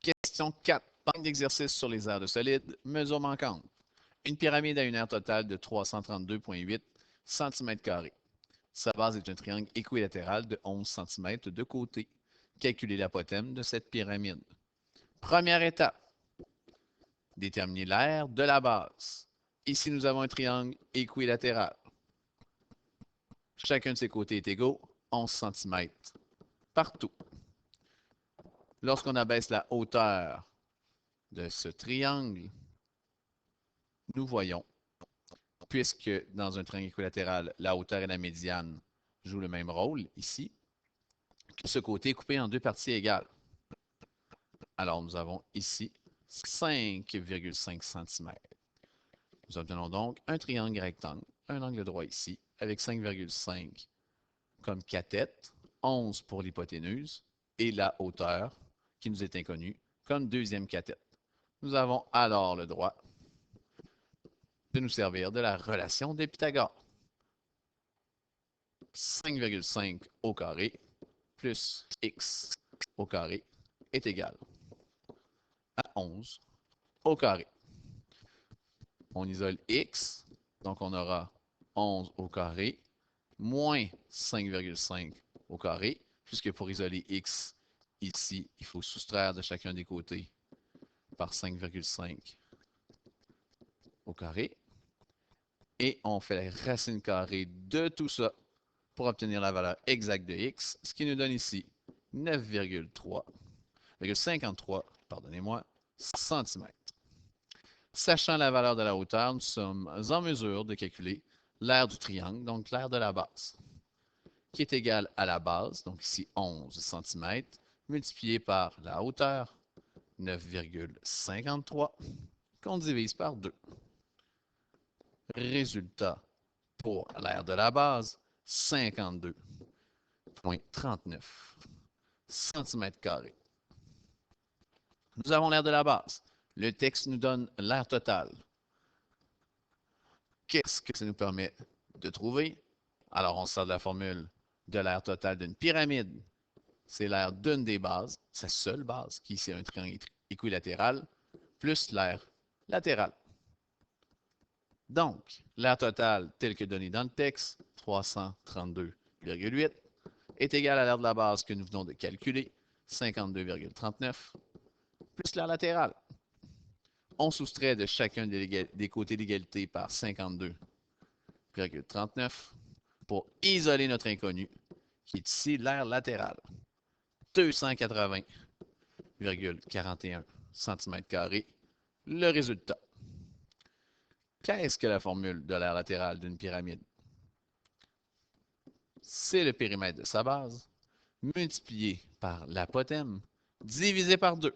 Question 4. Banque d'exercice sur les aires de solide. Mesure manquante. Une pyramide a une aire totale de 332,8 cm². Sa base est un triangle équilatéral de 11 cm de côté. Calculez l'apothème de cette pyramide. Première étape. Déterminer l'aire de la base. Ici, nous avons un triangle équilatéral. Chacun de ses côtés est égaux, 11 cm partout. Lorsqu'on abaisse la hauteur de ce triangle, nous voyons, puisque dans un triangle équilatéral, la hauteur et la médiane jouent le même rôle ici, que ce côté est coupé en deux parties égales. Alors, nous avons ici 5,5 cm. Nous obtenons donc un triangle rectangle, un angle droit ici, avec 5,5 comme cathète, 11 pour l'hypoténuse, et la hauteur, qui nous est inconnue, comme deuxième cathète. Nous avons alors le droit de nous servir de la relation des Pythagore. 5,5 au carré plus x au carré est égal à 11 au carré. On isole x, donc on aura 11 au carré moins 5,5 au carré, puisque pour isoler x ici, il faut soustraire de chacun des côtés par 5,5 au carré. Et on fait la racine carrée de tout ça pour obtenir la valeur exacte de x, ce qui nous donne ici 9,53 cm. Sachant la valeur de la hauteur, nous sommes en mesure de calculer l'aire du triangle, donc l'aire de la base, qui est égale à la base, donc ici 11 cm, multiplié par la hauteur, 9,53, qu'on divise par 2. Résultat pour l'aire de la base, 52,39 cm². Nous avons l'aire de la base. Le texte nous donne l'aire totale. Qu'est-ce que ça nous permet de trouver? Alors, on sort de la formule de l'aire totale d'une pyramide. C'est l'aire d'une des bases, sa seule base, qui ici est un triangle équilatéral, plus l'aire latérale. Donc, l'aire totale, telle que donnée dans le texte, 332,8, est égale à l'aire de la base que nous venons de calculer, 52,39, plus l'aire latérale. On soustrait de chacun des côtés d'égalité par 52,39 pour isoler notre inconnu, qui est ici l'aire latérale, 280,41 cm². Le résultat. Qu'est-ce que la formule de l'aire latérale d'une pyramide? C'est le périmètre de sa base, multiplié par l'apothème, divisé par 2.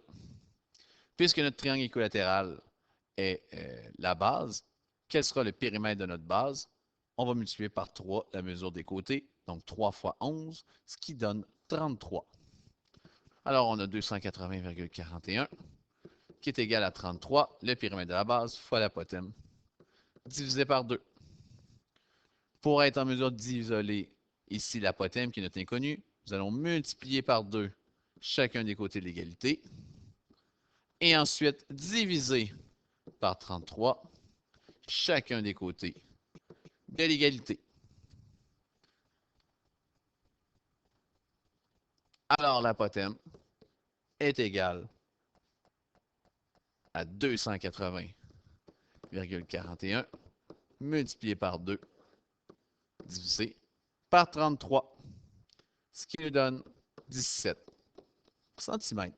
Puisque notre triangle équilatéral est la base, quel sera le périmètre de notre base? On va multiplier par 3 la mesure des côtés, donc 3 fois 11, ce qui donne 33. Alors, on a 280,41 qui est égal à 33, le périmètre de la base fois l'apothème, divisé par 2. Pour être en mesure d'isoler ici l'apothème qui est notre inconnu, nous allons multiplier par 2 chacun des côtés de l'égalité et ensuite diviser par 33 chacun des côtés de l'égalité. Alors l'apothème est égal à 280,41 multiplié par 2 divisé par 33, ce qui nous donne 17 cm.